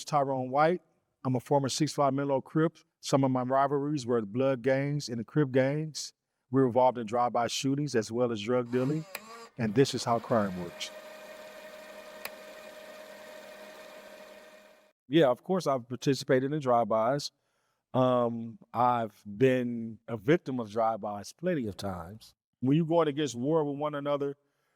Tyrone White. I'm a former 6'5" Menlo Crip. Some of my rivalries were the blood gangs and the Crip gangs. We were involved in drive-by shootings as well as drug dealing. And this is how crime works. Yeah, of course, I've participated in drive-bys. I've been a victim of drive-bys plenty of times. When you're going against war with one another,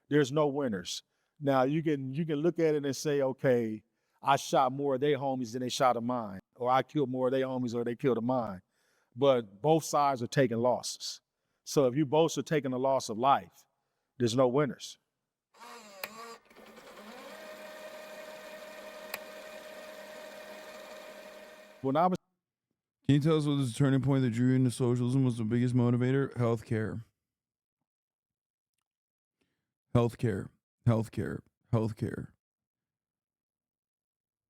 there's no winners. Now you can look at it and say, okay, I shot more of their homies than they shot of mine, or I killed more of their homies or they killed of mine. But both sides are taking losses. So if you both are taking a loss of life, there's no winners. When I was Can you tell us what was the turning point that drew you into socialism was the biggest motivator? Healthcare. Healthcare. Healthcare. Healthcare.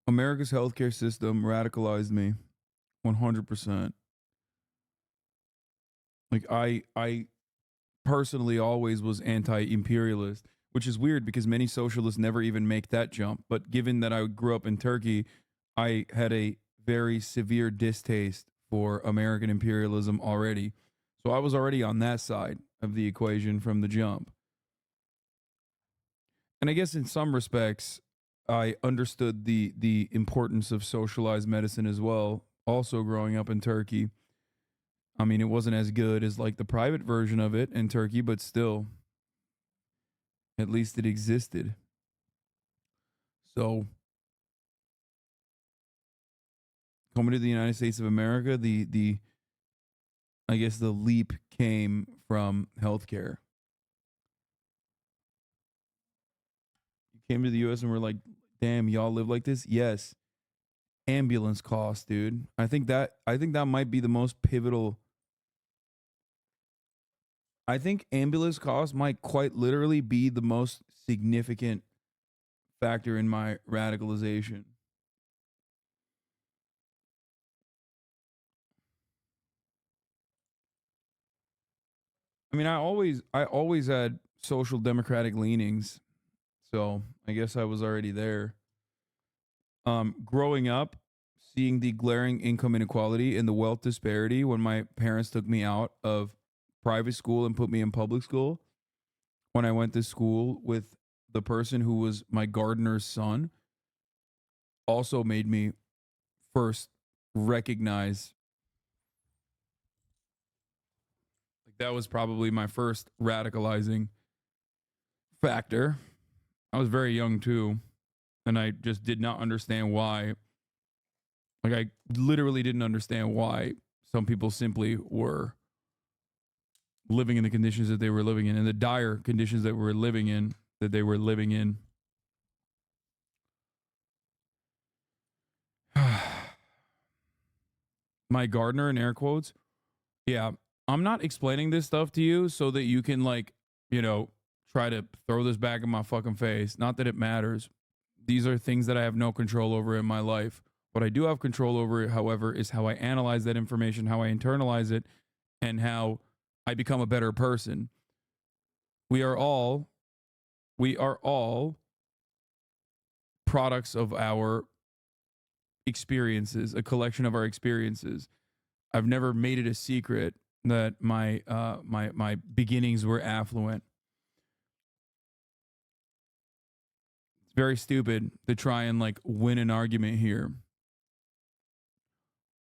America's healthcare system radicalized me 100%. Like I personally always was anti-imperialist, which is weird because many socialists never even make that jump. But given that I grew up in Turkey, I had a very severe distaste for American imperialism already. So I was already on that side of the equation from the jump. And I guess in some respects, I understood the importance of socialized medicine as well, also growing up in Turkey. I mean, it wasn't as good as like the private version of it in Turkey, but still, at least it existed. So, coming to the United States of America, the I guess the leap came from healthcare. You came to the US and we're like, damn, y'all live like this? Yes. Ambulance costs, dude. I think that might be the most pivotal. I think ambulance costs might quite literally be the most significant factor in my radicalization. I mean, I always had social democratic leanings, so I guess I was already there. Growing up, seeing the glaring income inequality and the wealth disparity when my parents took me out of private school and put me in public school, when I went to school with the person who was my gardener's son, also made me first recognize, like, that was probably my first radicalizing factor. I was very young too, and I just did not understand why. Like, I literally didn't understand why some people simply were living in the conditions that they were living in, and the dire conditions that we're living in, that they were living in. My gardener, in air quotes. Yeah, I'm not explaining this stuff to you so that you can, like, try to throw this back in my fucking face. Not that it matters. These are things that I have no control over in my life. What I do have control over, however, is how I analyze that information, how I internalize it, and how I become a better person. We are all products of our experiences, a collection of our experiences. I've never made it a secret that my beginnings were affluent. It's very stupid to try and, like, win an argument here.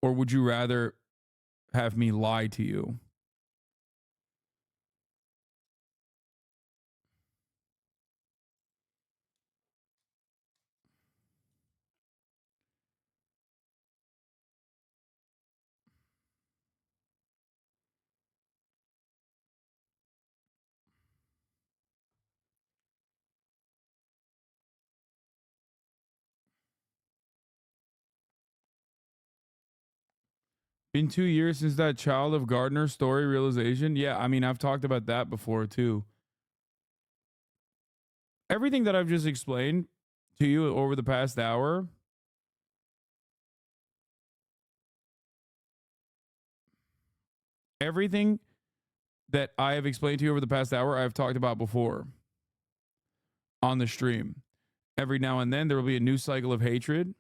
Or would you rather have me lie to you? Been 2 years since that child of Gardner story realization. Yeah, I mean, I've talked about that before too. Everything that I've just explained to you over the past hour, everything that I have explained to you over the past hour, I've talked about before on the stream. Every now and then, there will be a new cycle of hatred.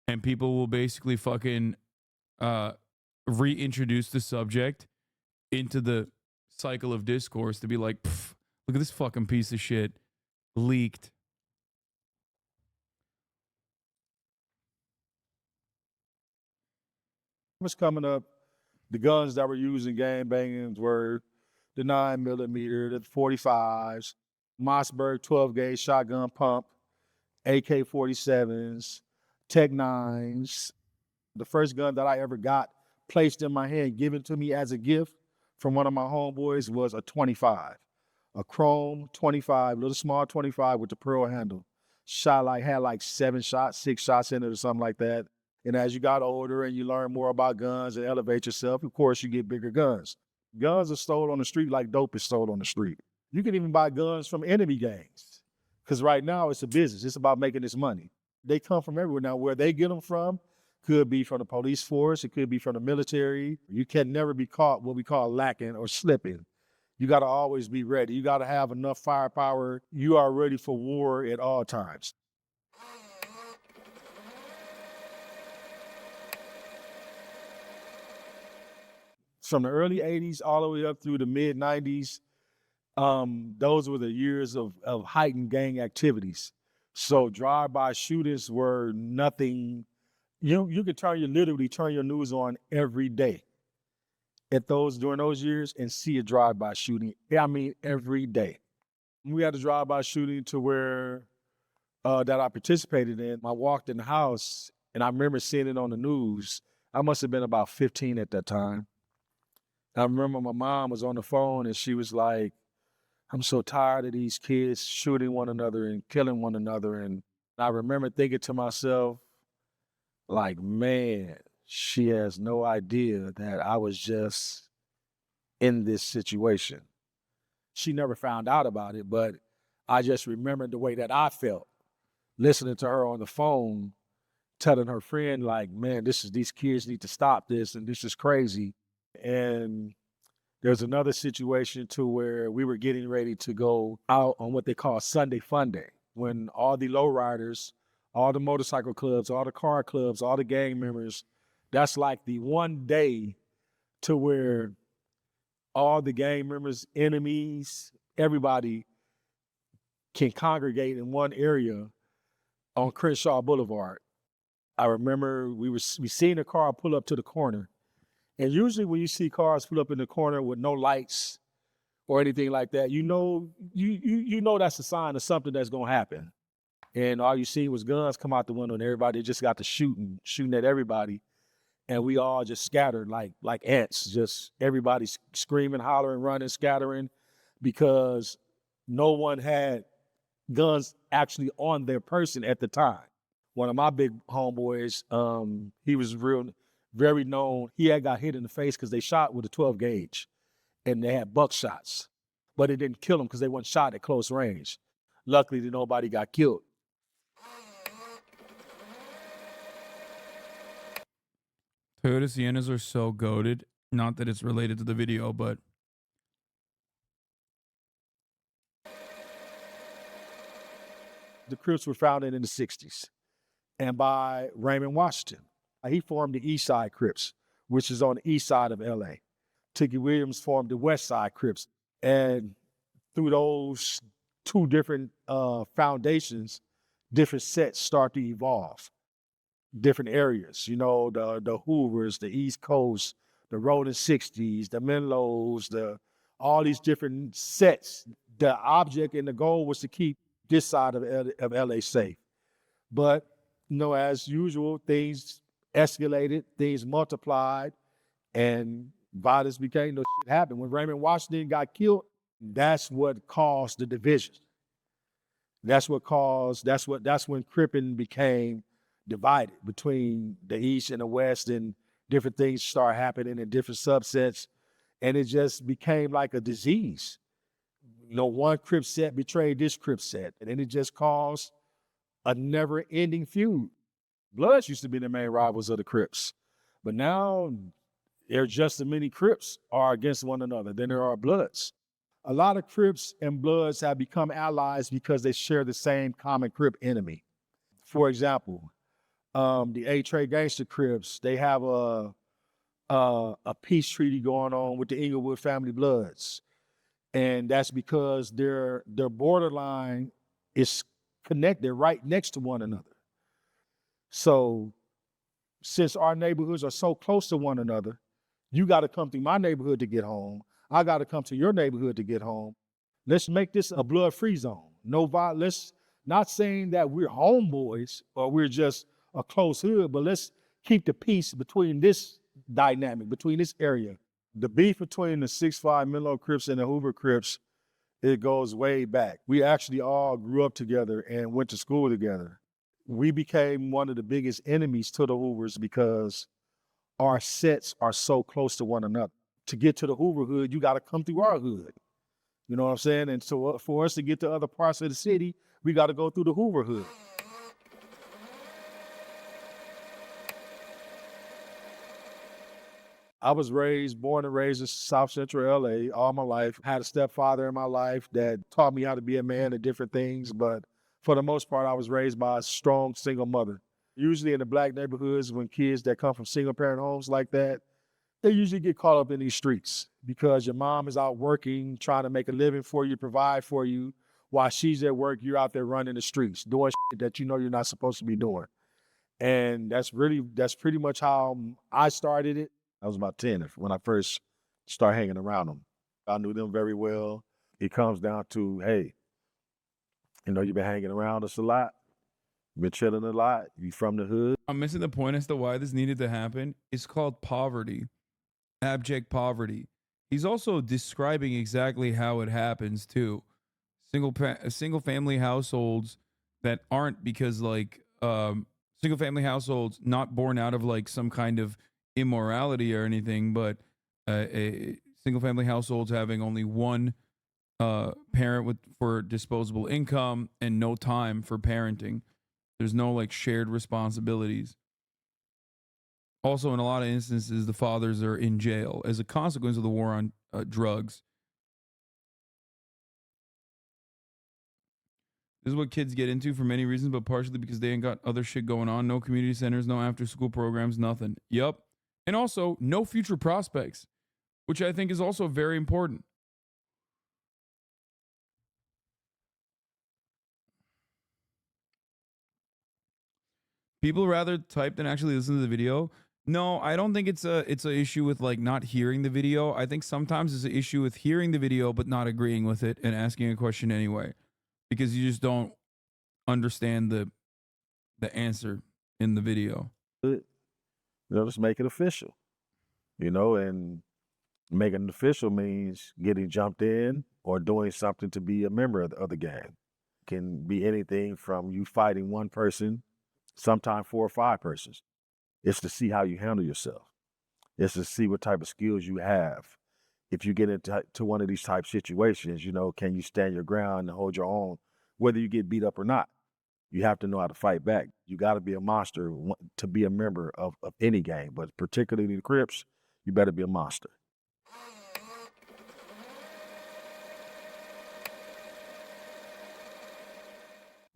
and people will basically fucking reintroduce the subject into the cycle of discourse to be like, look at this fucking piece of shit leaked. Was coming up, the guns that were used in gang bangings were the 9mm, the 45s, Mossberg 12 gauge shotgun pump, AK-47s, Tech 9s. The first gun that I ever got placed in my hand, given to me as a gift from one of my homeboys, was a 25, a chrome 25, little small 25 with the pearl handle. Had like 7 shots, 6 shots in it or something like that. And as you got older and you learn more about guns and elevate yourself, of course, you get bigger guns. Guns are sold on the street like dope is sold on the street. You can even buy guns from enemy gangs, because right now it's a business. It's about making this money. They come from everywhere. Now, where they get them from could be from the police force. It could be from the military. You can never be caught what we call lacking or slipping. You got to always be ready. You got to have enough firepower. You are ready for war at all times. From the early 80s all the way up through the mid 90s, those were the years of heightened gang activities. So drive-by shootings were nothing. You could literally turn your news on every day during those years and see a drive-by shooting. I mean, every day. We had a drive-by shooting to where that I participated in. I walked in the house and I remember seeing it on the news. I must have been about 15 at that time. I remember my mom was on the phone and she was like, I'm so tired of these kids shooting one another and killing one another. And I remember thinking to myself, like, man, she has no idea that I was just in this situation. She never found out about it, but I just remembered the way that I felt listening to her on the phone, telling her friend, like, man, these kids need to stop this and this is crazy. And there's another situation to where we were getting ready to go out on what they call Sunday Fun Day, when all the lowriders, all the motorcycle clubs, all the car clubs, all the gang members, that's like the one day to where all the gang members, enemies, everybody can congregate in one area on Crenshaw Boulevard. I remember we seen a car pull up to the corner. And usually when you see cars pull up in the corner with no lights or anything like that, you know that's a sign of something that's gonna happen. And all you see was guns come out the window and everybody just got to shooting at everybody. And we all just scattered like ants, just everybody screaming, hollering, running, scattering, because no one had guns actually on their person at the time. One of my big homeboys, he was very known. He had got hit in the face because they shot with a 12 gauge and they had buckshots, but it didn't kill him because they weren't shot at close range. Luckily, nobody got killed. Toyota Siennas are so goated. Not that it's related to the video, but The Crips were founded in the 60s and by Raymond Washington. He formed the East Side Crips, which is on the east side of LA. Tiki Williams formed the West Side Crips. And through those two different foundations, different sets start to evolve. Different areas, the Hoovers, the East Coast, the Rolling 60s, the Menlos, all these different sets. The object and the goal was to keep this side of LA safe. But, as usual, things escalated, things multiplied, and violence became, shit happened. When Raymond Washington got killed, that's what caused the division. That's when Crippin became divided between the East and the West, and different things start happening in different subsets. And it just became like a disease. One Crip set betrayed this Crip set, and then it just caused a never-ending feud. Bloods used to be the main rivals of the Crips, but now there are just as many Crips are against one another than there are Bloods. A lot of Crips and Bloods have become allies because they share the same common Crip enemy. For example, The A-Trade Gangster Crips, they have a peace treaty going on with the Inglewood Family Bloods. And that's because their borderline is connected right next to one another. So since our neighborhoods are so close to one another, you got to come through my neighborhood to get home. I got to come to your neighborhood to get home. Let's make this a blood-free zone. No violence. Not saying that we're homeboys or we're just a close hood, but let's keep the peace between this dynamic, between this area. The beef between the 6'5" Menlo Crips and the Hoover Crips, it goes way back. We actually all grew up together and went to school together. We became one of the biggest enemies to the Hoovers because our sets are so close to one another. To get to the Hoover hood, you got to come through our hood. You know what I'm saying? And so for us to get to other parts of the city, we got to go through the Hoover hood. I was born and raised in South Central LA all my life. Had a stepfather in my life that taught me how to be a man and different things. But for the most part, I was raised by a strong single mother. Usually in the black neighborhoods, when kids that come from single parent homes like that, they usually get caught up in these streets because your mom is out working, trying to make a living for you, provide for you. While she's at work, you're out there running the streets, doing shit that you know you're not supposed to be doing. And that's pretty much how I started it. I was about 10 when I first started hanging around them. I knew them very well. It comes down to, hey, you've been hanging around us a lot. You've been chilling a lot. You from the hood. I'm missing the point as to why this needed to happen. It's called poverty, abject poverty. He's also describing exactly how it happens too. Single family households that aren't because single family households not born out of like some kind of immorality or anything, but single family households having only one parent for disposable income and no time for parenting. There's no like shared responsibilities. Also, in a lot of instances, the fathers are in jail as a consequence of the war on drugs. This is what kids get into for many reasons, but partially because they ain't got other shit going on. No community centers, no after school programs, nothing. Yup. And also, no future prospects, which I think is also very important. People rather type than actually listen to the video. No, I don't think it's a issue with like not hearing the video. I think sometimes it's an issue with hearing the video but not agreeing with it and asking a question anyway, because you just don't understand the answer in the video. Just make it official. And making it official means getting jumped in or doing something to be a member of the gang. Can be anything from you fighting one person, sometimes 4 or 5 persons. It's to see how you handle yourself. It's to see what type of skills you have. If you get into one of these type situations, can you stand your ground and hold your own, whether you get beat up or not? You have to know how to fight back. You got to be a monster to be a member of any gang, but particularly the Crips, you better be a monster.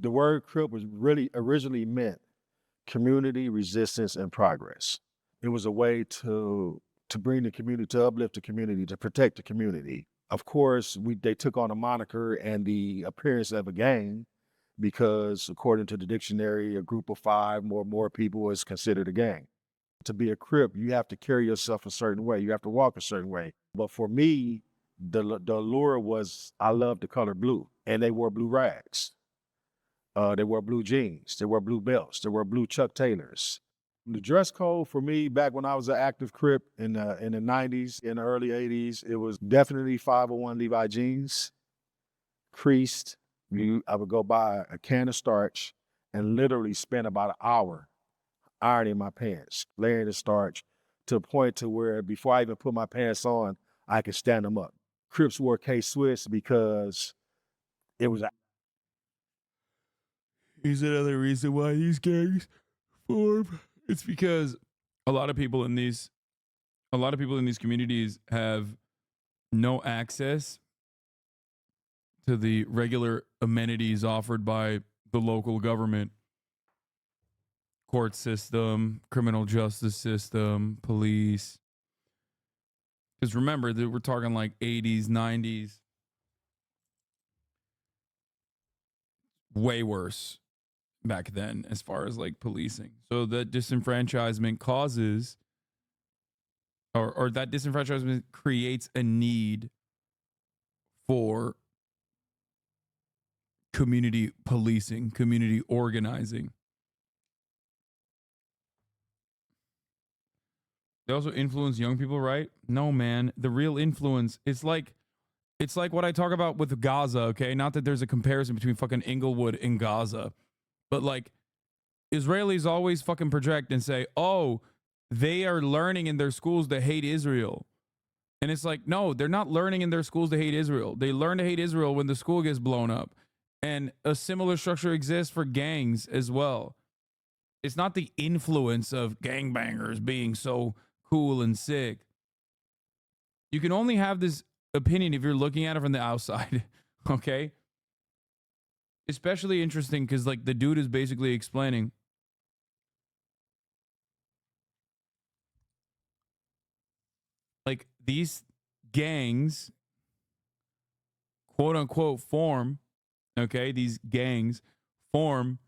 The word Crip was really originally meant community, resistance, and progress. It was a way to bring the community, to uplift the community, to protect the community. Of course, they took on a moniker and the appearance of a gang because, according to the dictionary, a group of 5 or more people is considered a gang. To be a Crip, you have to carry yourself a certain way. You have to walk a certain way. But for me, the allure was I loved the color blue, and they wore blue rags. They wore blue jeans. They wore blue belts. They wore blue Chuck Taylors. The dress code for me back when I was an active Crip in the 90s, in the early 80s, it was definitely 501 Levi jeans, creased. I would go buy a can of starch and literally spend about an hour ironing my pants, layering the starch to a point to where before I even put my pants on, I could stand them up. Crips wore K-Swiss because it was. Here's another reason why these gangs form. It's because a lot of people in these communities have no access to the regular amenities offered by the local government. court system, criminal justice system, police. Because remember that we're talking like 80s, 90s, way worse back then as far as like policing. So that disenfranchisement causes, or that disenfranchisement creates a need for community policing, community organizing. They also influence young people, right? No, man. The real influence, it's like what I talk about with Gaza, okay? Not that there's a comparison between fucking Inglewood and Gaza, but like Israelis always fucking project and say, "Oh, they are learning in their schools to hate Israel." And it's like, no, they're not learning in their schools to hate Israel. They learn to hate Israel when the school gets blown up. And a similar structure exists for gangs as well. It's not the influence of gangbangers being so cool and sick. You can only have this opinion if you're looking at it from the outside, okay? Especially interesting because, like, the dude is basically explaining like these gangs, quote unquote, form, okay? These gangs form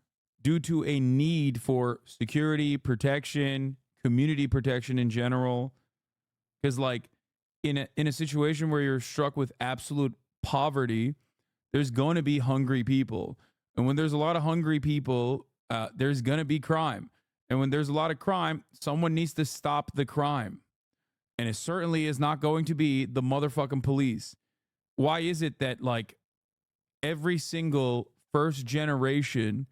due to a need for security, protection, community protection in general. Because, like, in a situation where you're struck with absolute poverty, there's going to be hungry people. And when there's a lot of hungry people, there's going to be crime. And when there's a lot of crime, someone needs to stop the crime. And it certainly is not going to be the motherfucking police. Why is it that, like, every single first generation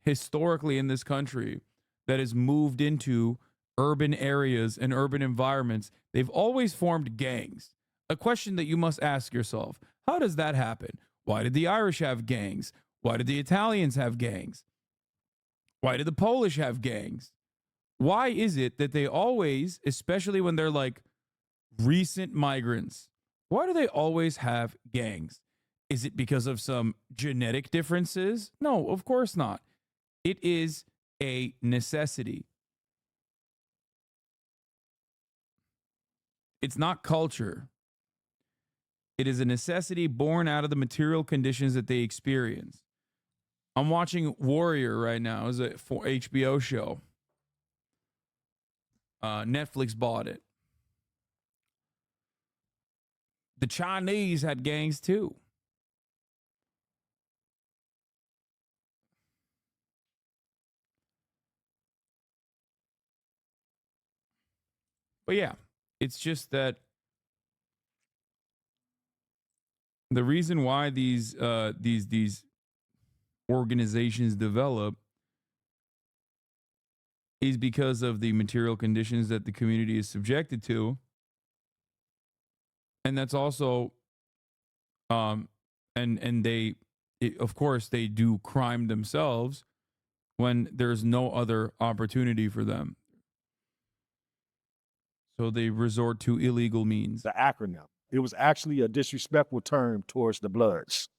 historically in this country that has moved into urban areas and urban environments, they've always formed gangs? A question that you must ask yourself: how does that happen? Why did the Irish have gangs? Why did the Italians have gangs? Why did the Polish have gangs? Why is it that they always, especially when they're like recent migrants, why do they always have gangs? Is it because of some genetic differences? No, of course not. It is a necessity. It's not culture. It is a necessity born out of the material conditions that they experience. I'm watching Warrior right now. It's a HBO show. Netflix bought it. The Chinese had gangs too. But yeah, it's just that the reason why these organizations develop is because of the material conditions that the community is subjected to. And that's also and they of course they do crime themselves when there's no other opportunity for them. So they resort to illegal means. The acronym. It was actually a disrespectful term towards the Bloods.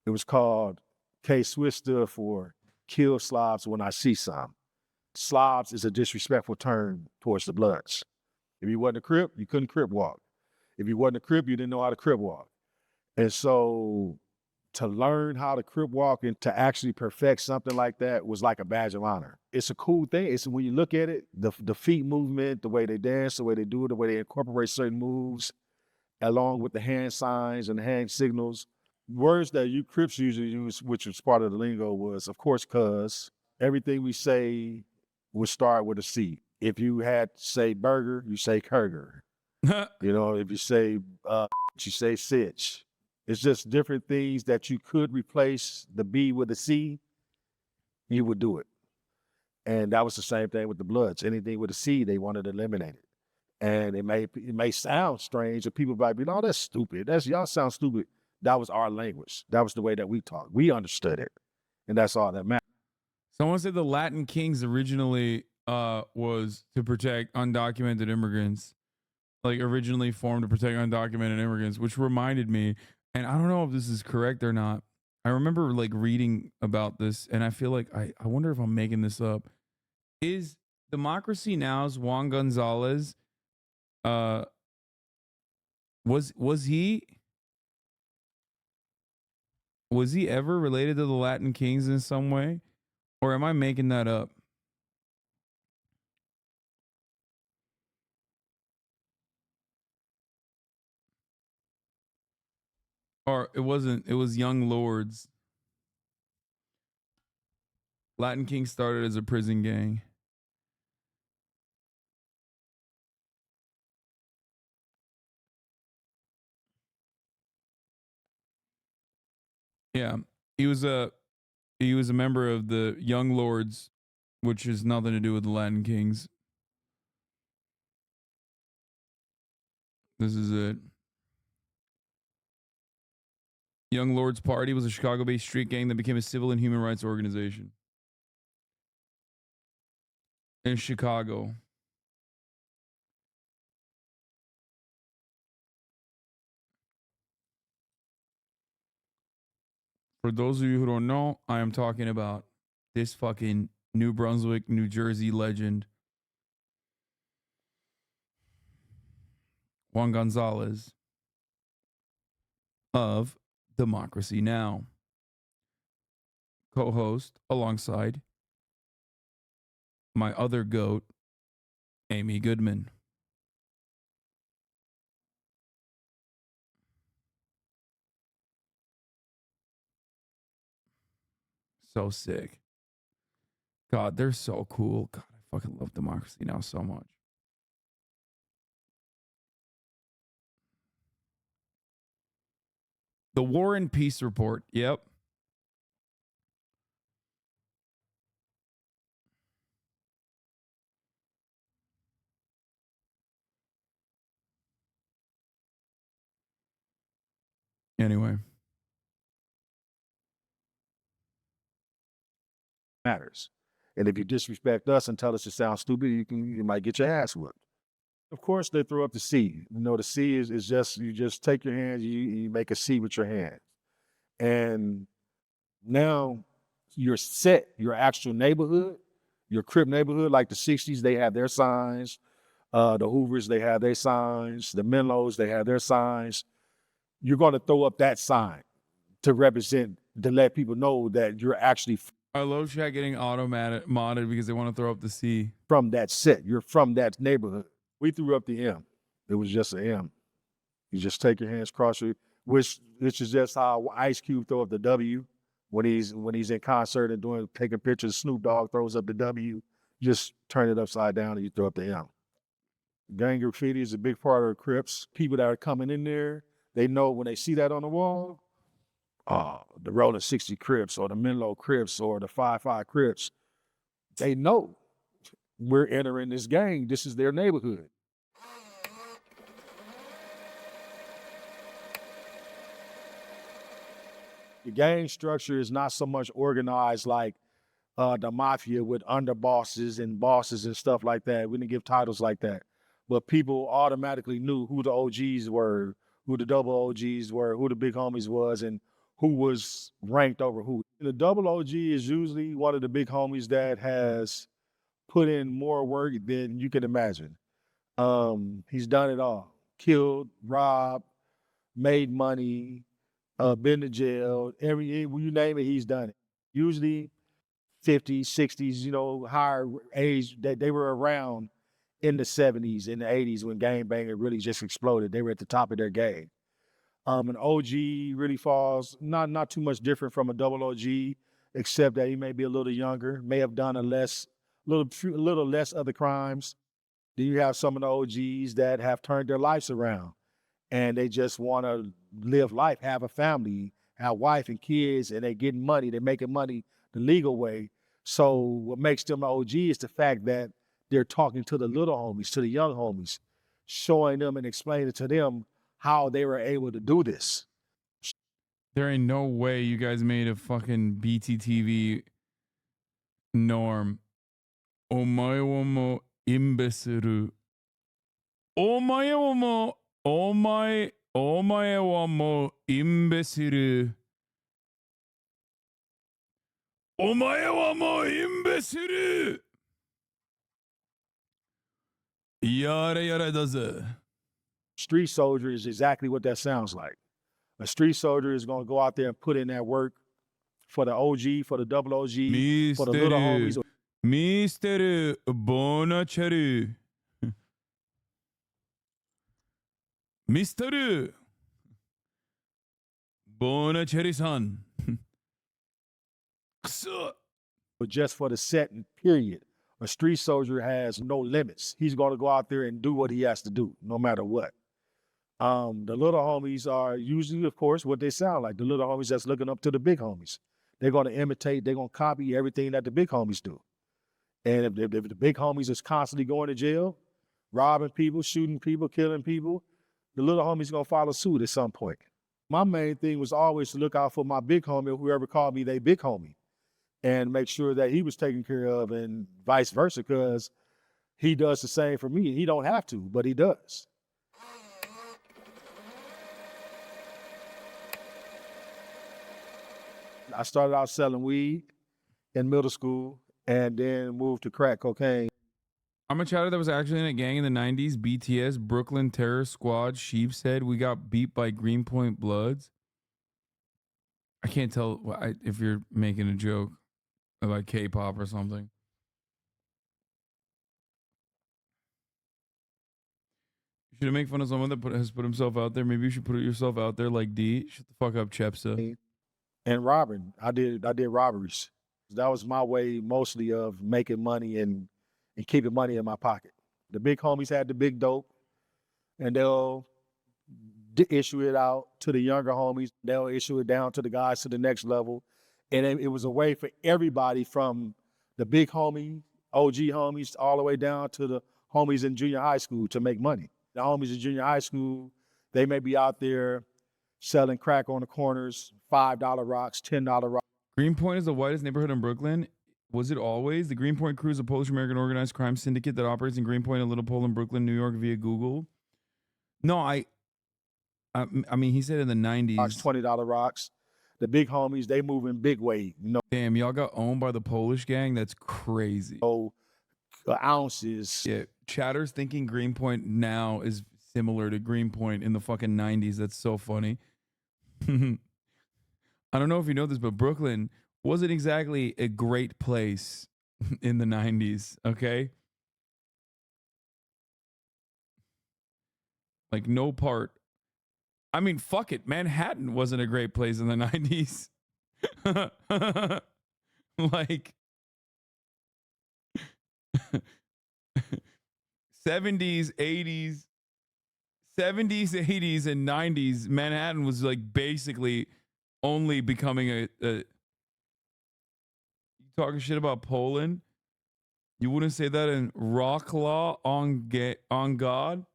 It was called K-Swiss, stood for Kill Slavs When I See Some. Slavs is a disrespectful term towards the Bloods. If you wasn't a Crip, you couldn't Crip walk. If you wasn't a Crip, you didn't know how to Crip walk. And so to learn how to Crip walk and to actually perfect something like that was like a badge of honor. It's a cool thing. It's when you look at it, the feet movement, the way they dance, the way they do it, the way they incorporate certain moves, along with the hand signs and the hand signals. Words that you Crips usually use, which was part of the lingo, was, of course, cuz. Everything we say would start with a C. If you had to say burger, you say kurger. You know, if you say you say sitch. It's just different things that you could replace the B with a C, you would do it. And that was the same thing with the Bloods. Anything with a C, they wanted to eliminate it. And it may sound strange, and people might be, "No, that's stupid. That's y'all sound stupid." That was our language. That was the way that we talked. We understood it, and that's all that mattered. Someone said the Latin Kings originally was to protect undocumented immigrants, like originally formed to protect undocumented immigrants, which reminded me, and I don't know if this is correct or not. I remember like reading about this, and I feel like I wonder if I'm making this up. Is Democracy Now's Juan Gonzalez? Uh, was he ever related to the Latin Kings in some way, or am I making that up? Or it wasn't. It was Young Lords. Latin Kings started as a prison gang. Yeah, he was a member of the Young Lords, which has nothing to do with the Latin Kings. This is it. Young Lords Party was a Chicago-based street gang that became a civil and human rights organization in Chicago. For those of you who don't know, I am talking about this fucking New Brunswick, New Jersey legend, Juan Gonzalez of Democracy Now! Co-host alongside my other goat, Amy Goodman. So sick. God, they're so cool. God, I fucking love Democracy Now! So much. The War and Peace Report. Yep. Anyway. Matters. And if you disrespect us and tell us you sound stupid, you might get your ass whipped. Of course, they throw up the C. You know, the C is just you just take your hands, you make a C with your hand, and now you're set. Your actual neighborhood, your crib neighborhood, like the '60s, they have their signs. The Hoovers, they have their signs. The Menlos, they have their signs. You're going to throw up that sign to represent, to let people know that you're actually I love chat getting automated modded because they want to throw up the C. from that set. You're from that neighborhood. We threw up the M. It was just an M. You just take your hands cross your, which is just how Ice Cube throw up the W when he's in concert and taking pictures. Snoop Dogg throws up the W. Just turn it upside down and you throw up the M. Gang graffiti is a big part of the Crips. People that are coming in there, they know when they see that on the wall, the Rolling 60 Crips or the Menlo Crips or the 5-5 Crips, they know we're entering this gang. This is their neighborhood. The gang structure is not so much organized like the mafia with underbosses and bosses and stuff like that. We didn't give titles like that. But people automatically knew who the OGs were, who the double OGs were, who the big homies was, and who was ranked over who. The double OG is usually one of the big homies that has put in more work than you can imagine. He's done it all. Killed, robbed, made money, been to jail, you name it, he's done it. Usually 50s, 60s, higher age, that they were around in the 70s, in the 80s when gangbanging really just exploded. They were at the top of their game. An OG really falls not too much different from a double OG, except that he may be a little younger, may have done a little less other crimes. Then you have some of the OGs that have turned their lives around and they just want to live life, have a family, have wife and kids, and they're getting money. They're making money the legal way. So what makes them an OG is the fact that they're talking to the little homies, to the young homies, showing them and explaining to them how they were able to do this. There ain't no way you guys made a fucking BTTV norm. Omae wa mo imbeciru. Omae wa mo omae wa mo imbeciru. Omae wa mo imbeciru. お前はもうインベシル。 Omae wa mo imbeciru. お前はもうインベシル。 Omae wa mo imbeciru. お前はもうインベシル. お前はもうインベシル. お前はもうインベシル. お前はもうインベシル. お前はもうインベシル. お前はもうインベシル. Yada yada does it. Street soldier is exactly what that sounds like. A street soldier is going to go out there and put in that work for the OG, for the double OG, for the little homies. Mr. Bonachari. Mr. Bonachari-san. But just for the setting period. A street soldier has no limits. He's going to go out there and do what he has to do, no matter what. The little homies are usually, of course, what they sound like. The little homies that's looking up to the big homies. They're going to imitate, they're going to copy everything that the big homies do. And if the big homies is constantly going to jail, robbing people, shooting people, killing people, the little homies going to follow suit at some point. My main thing was always to look out for my big homie, or whoever called me they big homie, and make sure that he was taken care of and vice versa, because he does the same for me. He don't have to, but he does. I started out selling weed in middle school and then moved to crack cocaine. I'm a chatter that was actually in a gang in the 90s. BTS, Brooklyn Terror Squad, Sheepshead. We got beat by Greenpoint Bloods. I can't tell if you're making a joke about K-pop or something. You shouldn't make fun of someone that has put himself out there. Maybe you should put yourself out there like D. Shut the fuck up, Chepsa. And robbing. I did robberies. That was my way mostly of making money and keeping money in my pocket. The big homies had the big dope, and they'll issue it out to the younger homies. They'll issue it down to the guys to the next level. And it was a way for everybody, from the big homie, OG homies, all the way down to the homies in junior high school, to make money. The homies in junior high school, they may be out there selling crack on the corners, $5 rocks, $10 rocks. Greenpoint is the whitest neighborhood in Brooklyn. Was it always? The Greenpoint Crew is a Polish American organized crime syndicate that operates in Greenpoint and Little Poland, Brooklyn, New York via Google. No, I mean, he said in the 90s. $20 rocks. The big homies, they move in big weight. Damn, y'all got owned by the Polish gang? That's crazy. Ounces. Yeah, Chatter's thinking Greenpoint now is similar to Greenpoint in the fucking 90s. That's so funny. I don't know if you know this, but Brooklyn wasn't exactly a great place in the 90s, okay? Like, no part. I mean, fuck it. Manhattan wasn't a great place in the 90s. Like, 70s, 80s, 80s, and 90s, Manhattan was like basically only becoming a you talking shit about Poland? You wouldn't say that in Rocklaw on God?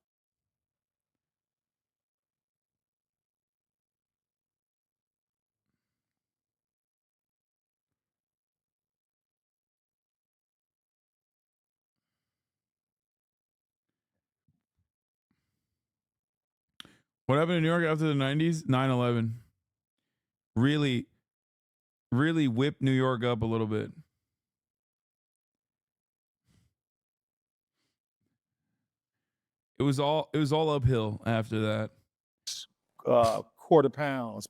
What happened in New York after the 90s? 9/11. Really, really whipped New York up a little bit. It was all uphill after that. Quarter pounds,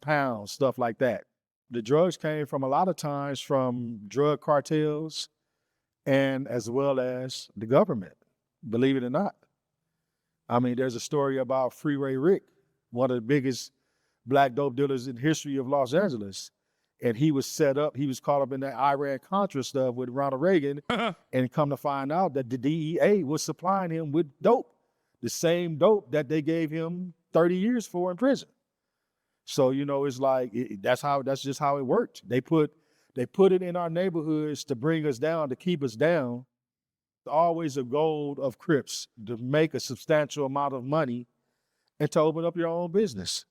stuff like that. The drugs came from, a lot of times, from drug cartels and as well as the government, believe it or not. I mean, there's a story about Freeway Rick, one of the biggest black dope dealers in history of Los Angeles. And he was caught up in that Iran-Contra stuff with Ronald Reagan, and come to find out that the DEA was supplying him with dope, the same dope that they gave him 30 years for in prison. So, it's like, that's just how it worked. They put it in our neighborhoods to bring us down, to keep us down. Always a goal of Crips, to make a substantial amount of money and to open up your own business,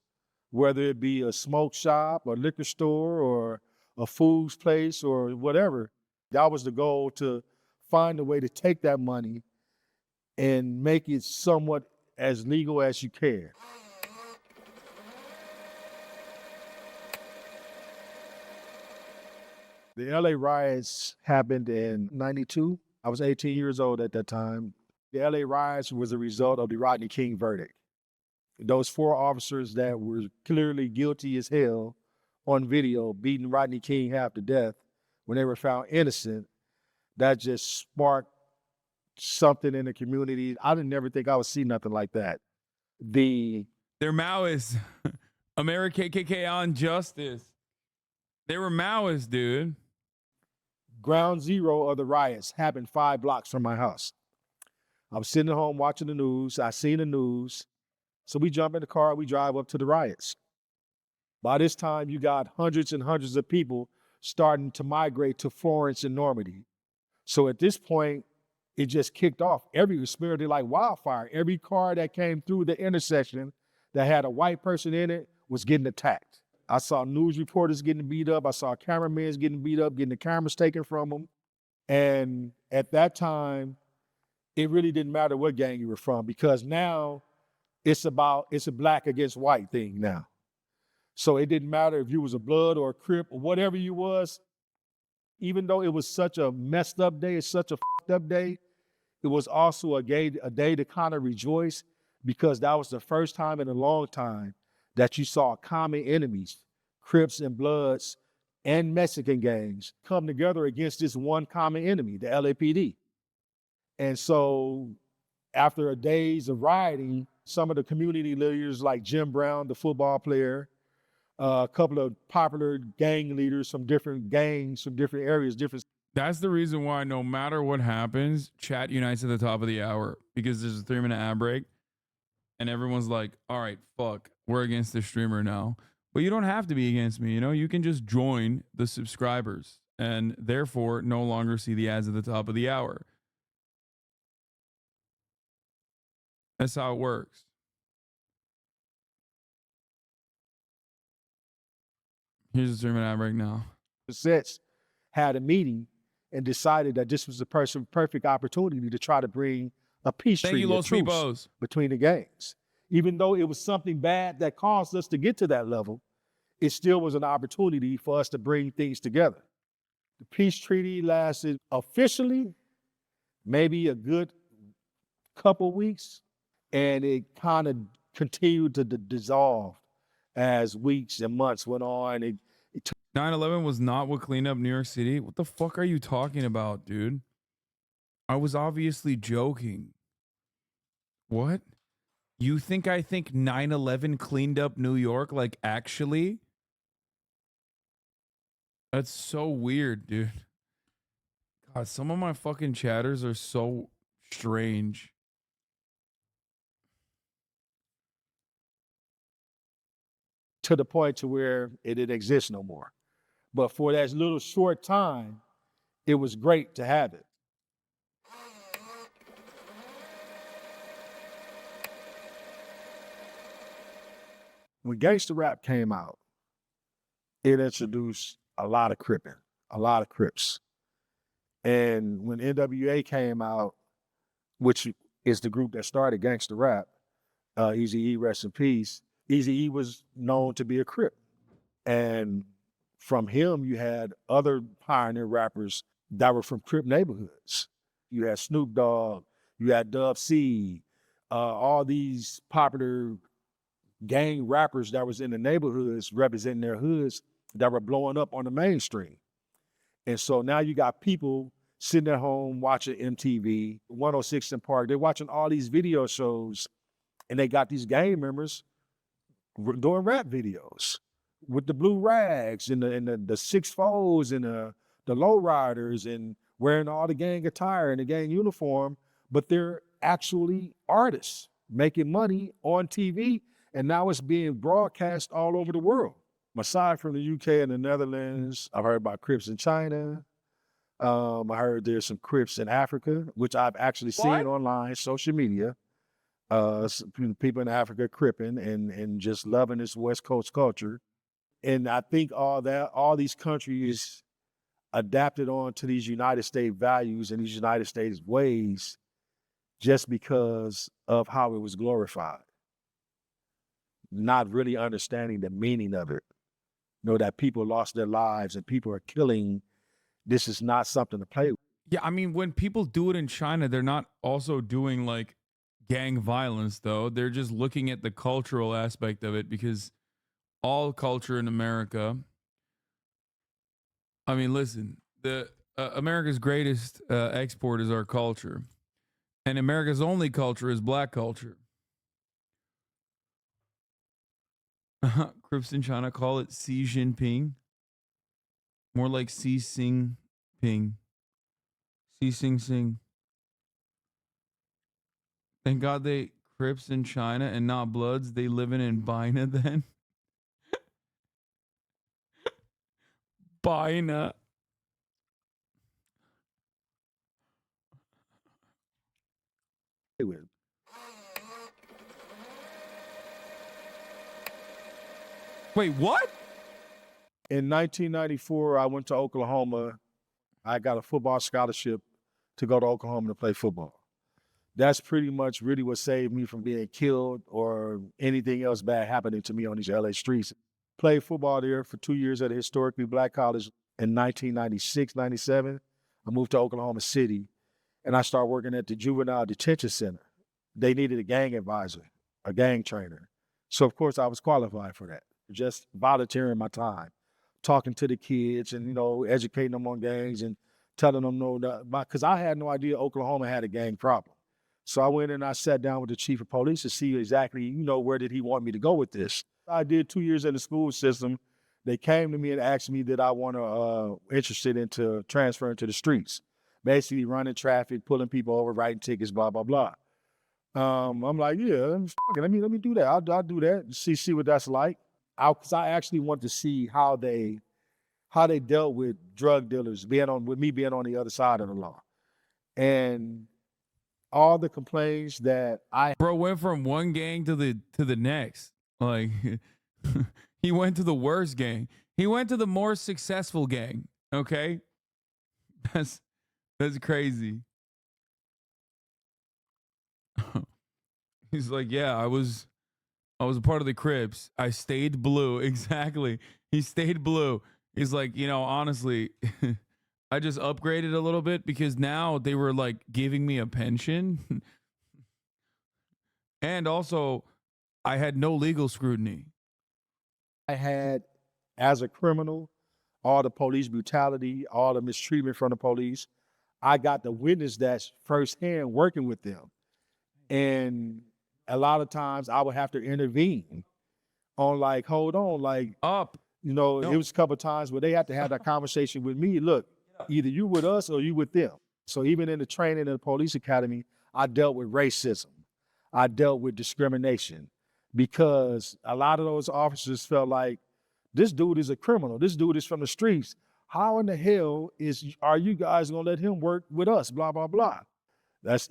whether it be a smoke shop, a liquor store, or a foods place, or whatever. That was the goal, to find a way to take that money and make it somewhat as legal as you can. The LA riots happened in 92. I was 18 years old at that time. The LA riots was a result of the Rodney King verdict. Those 4 officers that were clearly guilty as hell on video beating Rodney King half to death when they were found innocent, that just sparked something in the community. I didn't never think I would see nothing like that. They're Maoists. American KKK on justice. They were Maoists, dude. Ground zero of the riots happened 5 blocks from my house. I was sitting at home watching the news. I seen the news. So we jump in the car, we drive up to the riots. By this time, you got hundreds and hundreds of people starting to migrate to Florence and Normandy. So at this point, it just kicked off. It was spread like wildfire. Every car that came through the intersection that had a white person in it was getting attacked. I saw news reporters getting beat up. I saw cameramen getting beat up, getting the cameras taken from them. And at that time, it really didn't matter what gang you were from, because now it's a black against white thing now. So it didn't matter if you was a blood or a Crip or whatever you was. Even though it was such a messed up day, it's such a fucked up day, it was also a day to kind of rejoice, because that was the first time in a long time that you saw common enemies, Crips and Bloods and Mexican gangs, come together against this one common enemy, the LAPD. And so after days of rioting, some of the community leaders like Jim Brown, the football player, a couple of popular gang leaders from different gangs, from different areas, That's the reason why no matter what happens, chat unites at the top of the hour, because there's a 3-minute ad break and everyone's like, all right, fuck, we're against the streamer now. But you don't have to be against me, you can just join the subscribers and therefore no longer see the ads at the top of the hour. That's how it works. Here's the 3-minute ad break now. sets had a meeting and decided that this was the perfect opportunity to try to bring a peace treaty, a truce between the gangs. Even though it was something bad that caused us to get to that level, it still was an opportunity for us to bring things together. The peace treaty lasted officially maybe a good couple weeks, and it kind of continued to dissolve as weeks and months went on. 9/11 was not what cleaned up New York City. What the fuck are you talking about, dude? I was obviously joking. What? You think I think 9/11 cleaned up New York? Like, actually? That's so weird, dude. God, some of my fucking chatters are so strange. To the point to where it didn't exist no more. But for that little short time, it was great to have it. When gangster rap came out, it introduced a lot of Cripping, a lot of Crips. And when NWA came out, which is the group that started gangster rap, Eazy-E, rest in peace, Eazy-E was known to be a Crip. And from him, you had other pioneer rappers that were from Crip neighborhoods. You had Snoop Dogg, you had Dub C, all these popular gang rappers that was in the neighborhoods representing their hoods that were blowing up on the mainstream. And so now you got people sitting at home watching MTV, 106 in Park. They're watching all these video shows, and they got these gang members doing rap videos with the blue rags and the 6'4s and the lowriders and wearing all the gang attire and the gang uniform, but they're actually artists making money on TV, and now it's being broadcast all over the world. Aside from the UK and the Netherlands, I've heard about Crips in China. I heard there's some Crips in Africa, which I've actually seen online, social media. People in Africa cripping and just loving this West Coast culture. And I think all these countries adapted on to these United States values and these United States ways just because of how it was glorified. Not really understanding the meaning of it. That people lost their lives and people are killing. This is not something to play with. Yeah, I mean, when people do it in China, they're not also doing like gang violence, though. They're just looking at the cultural aspect of it because all culture in America. I mean, listen, the America's greatest export is our culture, and America's only culture is black culture. Crips in China call it Xi Jinping, more like Xi Xing Ping, Xi Xing Xing. Thank God they Crips in China and not Bloods. They living in Bina then. Bina. With. Wait, what? In 1994, I went to Oklahoma. I got a football scholarship to go to Oklahoma to play football. That's pretty much really what saved me from being killed or anything else bad happening to me on these LA streets. Played football there for 2 years at a historically black college. In 1996, 97, I moved to Oklahoma City and I started working at the juvenile detention center. They needed a gang advisor, a gang trainer. So of course I was qualified for that. Just volunteering my time, talking to the kids and, educating them on gangs and telling them because I had no idea Oklahoma had a gang problem. So I went and I sat down with the chief of police to see exactly, where did he want me to go with this. I did 2 years in the school system. They came to me and asked me that I want to interested into transferring to the streets, basically running traffic, pulling people over, writing tickets, blah blah blah. I'm like, yeah, let me do that. I'll do that. See what that's like. Because I actually want to see how they dealt with drug dealers with me being on the other side of the law, and all the complaints that Bro went from one gang to the next. Like he went to the worst gang. He went to the more successful gang. Okay? That's crazy. He's like, yeah, I was a part of the Crips. I stayed blue. Exactly. He stayed blue. He's like, honestly, I just upgraded a little bit because now they were like giving me a pension. And also, I had no legal scrutiny. I had as a criminal, all the police brutality, all the mistreatment from the police. I got to witness that firsthand working with them. And a lot of times I would have to intervene on like, hold on, like, Up. it was a couple of times where they had to have that conversation with me. Look, either you with us or you with them. So even in the training in the police academy, I dealt with racism. I dealt with discrimination because a lot of those officers felt like this dude is a criminal. This dude is from the streets. How in the hell are you guys gonna let him work with us? Blah, blah, blah. That's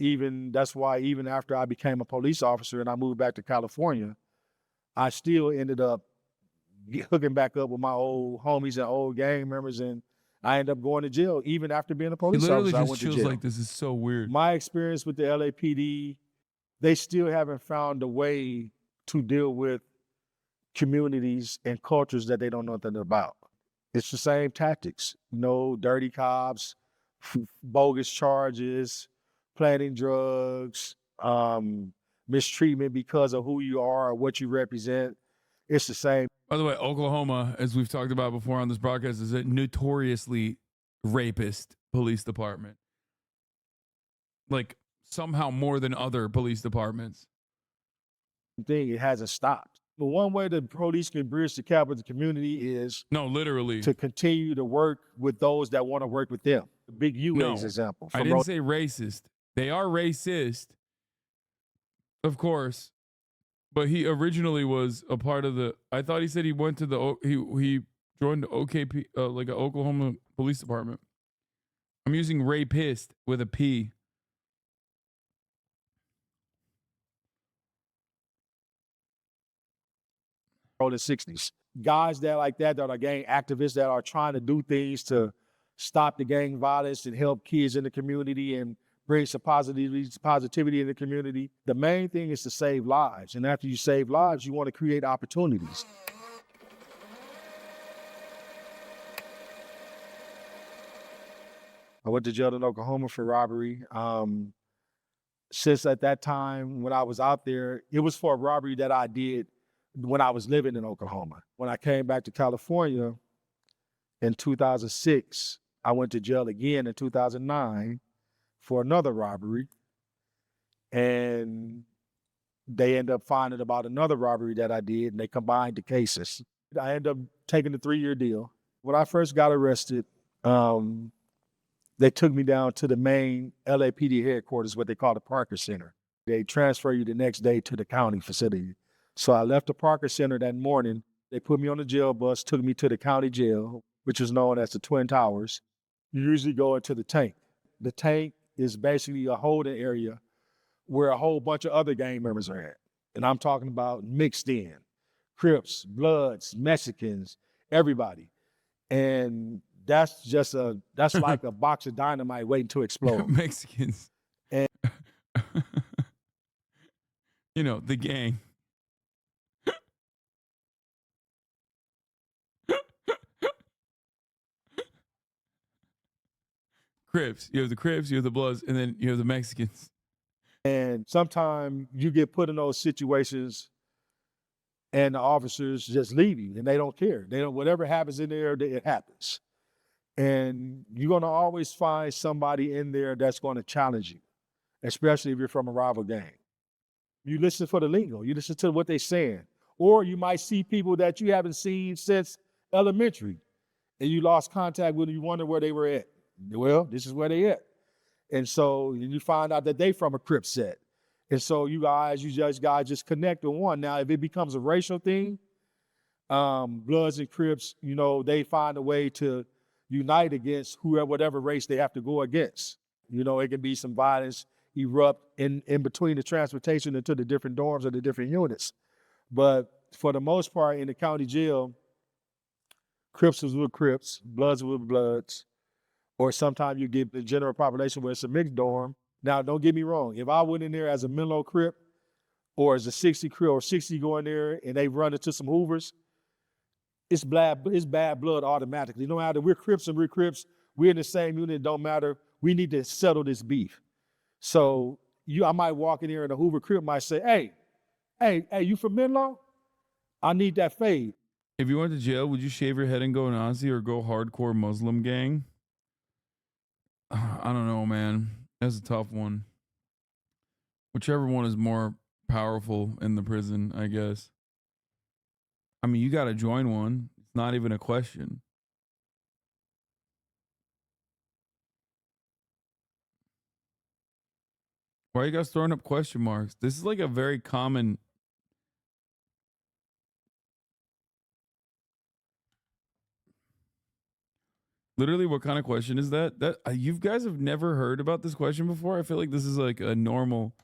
why even after I became a police officer and I moved back to California, I still ended up hooking back up with my old homies and old gang members, and I ended up going to jail. Even after being a He police literally officer, I just went to feels jail. like this is so weird. My experience with the LAPD, they still haven't found a way to deal with communities and cultures that they don't know nothing about. It's the same tactics, dirty cops, bogus charges, planting drugs, mistreatment because of who you are or what you represent. It's the same. By the way, Oklahoma, as we've talked about before on this broadcast, is a notoriously rapist police department. Like somehow more than other police departments. Thing. It hasn't stopped. But one way the police can bridge the gap with the community is literally to continue to work with those that want to work with them. The big UA's example. I didn't say racist. They are racist, of course. But he originally was a part of the. I thought he said he went to the. He joined the OKP, like an Oklahoma police department. I'm using rapist with a P. The 60s. Guys that are gang activists that are trying to do things to stop the gang violence and help kids in the community and bring some positivity in the community. The main thing is to save lives. And after you save lives, you want to create opportunities. I went to jail in Oklahoma for robbery. Since at that time when I was out there, it was for a robbery that I did when I was living in Oklahoma. When I came back to California in 2006, I went to jail again in 2009 for another robbery. And they end up finding about another robbery that I did, and they combined the cases. I ended up taking the 3-year deal. When I first got arrested, they took me down to the main LAPD headquarters, what they call the Parker Center. They transfer you the next day to the county facility. So I left the Parker Center that morning. They put me on the jail bus, took me to the county jail, which is known as the Twin Towers. You usually go into the tank. The tank is basically a holding area where a whole bunch of other gang members are at. And I'm talking about mixed in, Crips, Bloods, Mexicans, everybody. And that's like a box of dynamite waiting to explode. Mexicans. And you know, the gang. Crips. You have the Crips, you have the Bloods, and then you have the Mexicans. And sometimes you get put in those situations and the officers just leave you and they don't care. They don't, whatever happens in there, it happens. And you're gonna always find somebody in there that's gonna challenge you, especially if you're from a rival gang. You listen for the lingo, you listen to what they're saying. Or you might see people that you haven't seen since elementary and you lost contact with them, you wonder where they were at. Well, this is where they at. And so you find out that they from a Crip set. And so you guys just connect with one. Now, if it becomes a racial thing, Bloods and Crips, you know, they find a way to unite against whoever, whatever race they have to go against. You know, it can be some violence erupt in between the transportation into the different dorms or the different units. But for the most part, in the county jail, Crips was with Crips, Bloods with Bloods, or sometimes you get the general population where it's a mixed dorm. Now, don't get me wrong. If I went in there as a Menlo Crip or as a 60 Crip or 60 go in there and they run into some Hoovers, it's bad blood automatically. No matter we're Crips and we're Crips, we're in the same unit, it don't matter. We need to settle this beef. So I might walk in here and a Hoover Crip might say, hey, you from Menlo? I need that fade. If you went to jail, would you shave your head and go Nazi or go hardcore Muslim gang? I don't know, man. That's a tough one. Whichever one is more powerful in the prison, I guess. I mean, you got to join one. It's not even a question. Why are you guys throwing up question marks? This is like a very common. Literally, what kind of question is that? That you guys have never heard about this question before? I feel like this is like a normal.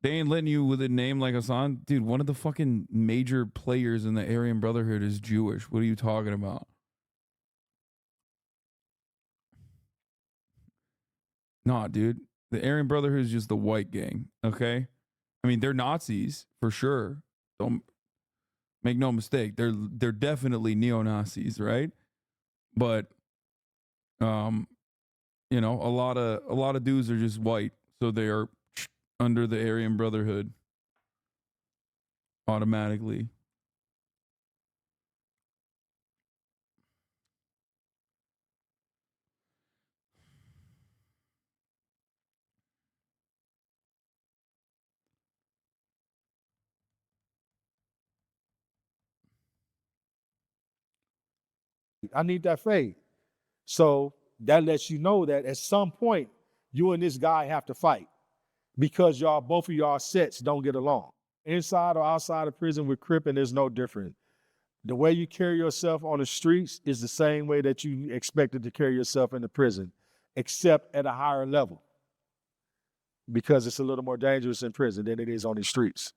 They ain't letting you with a name like Hasan. Dude, one of the fucking major players in the Aryan Brotherhood is Jewish. What are you talking about? Nah, dude. The Aryan Brotherhood is just the white gang, okay? I mean, they're Nazis for sure. Don't make no mistake. They're definitely neo-Nazis, right? But you know, a lot of dudes are just white, so they are under the Aryan Brotherhood automatically. I need that fade. So that lets you know that at some point, you and this guy have to fight because both of y'all sets don't get along. Inside or outside of prison with Crippin, there's no different. The way you carry yourself on the streets is the same way that you expected to carry yourself in the prison, except at a higher level because it's a little more dangerous in prison than it is on the streets.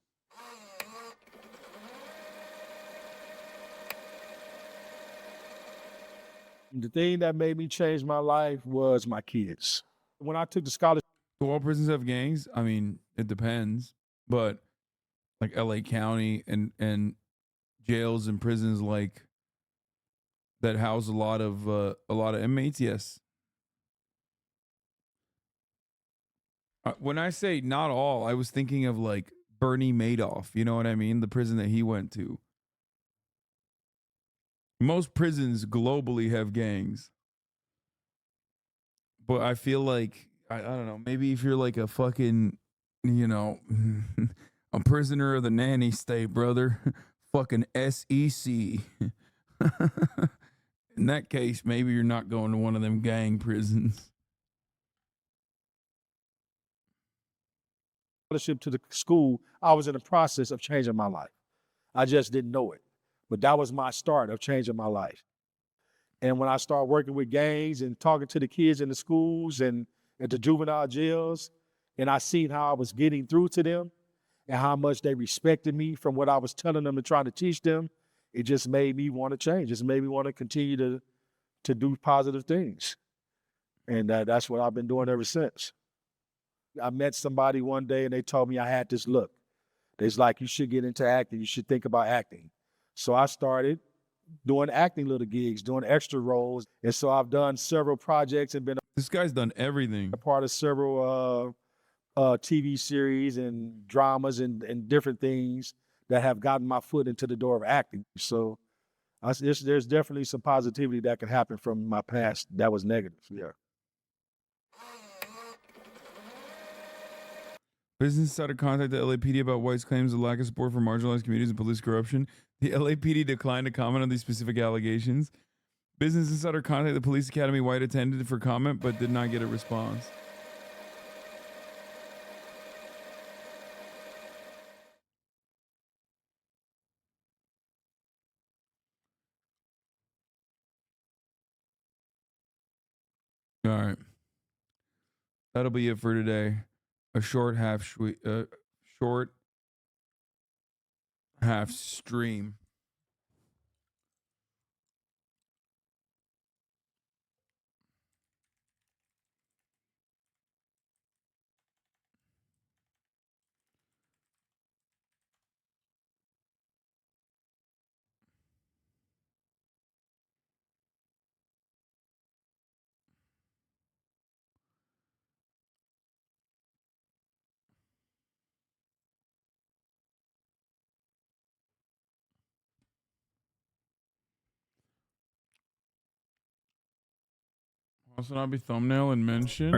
The thing that made me change my life was my kids. When I took the scholarship, Do all prisons have gangs? I mean, it depends, but like LA County and jails and prisons like that house a lot of inmates. Yes. When I say not all, I was thinking of like Bernie Madoff. You know what I mean? The prison that he went to. Most prisons globally have gangs, but I feel like I don't know. Maybe if you're like a fucking, you know, a prisoner of the nanny state, brother, fucking SEC. In that case, maybe you're not going to one of them gang prisons. Scholarship to the school, I was in the process of changing my life. I just didn't know it. But that was my start of changing my life. And when I started working with gangs and talking to the kids in the schools and at the juvenile jails, and I seen how I was getting through to them and how much they respected me from what I was telling them and trying to teach them, it just made me want to change. It just made me want to continue to do positive things. And that's what I've been doing ever since. I met somebody one day and they told me I had this look. It's like, you should get into acting. You should think about acting. So I started doing acting little gigs, doing extra roles. And so I've done several projects and been This guy's done everything. a part of several TV series and dramas and different things that have gotten my foot into the door of acting. So there's definitely some positivity that can happen from my past that was negative. Yeah. Business started contact the LAPD about White's claims of lack of support for marginalized communities and police corruption. The LAPD declined to comment on these specific allegations. Business Insider contacted the police academy White attended for comment, but did not get a response. All right, that'll be it for today. A short half stream. Hasanabi thumbnail and mention.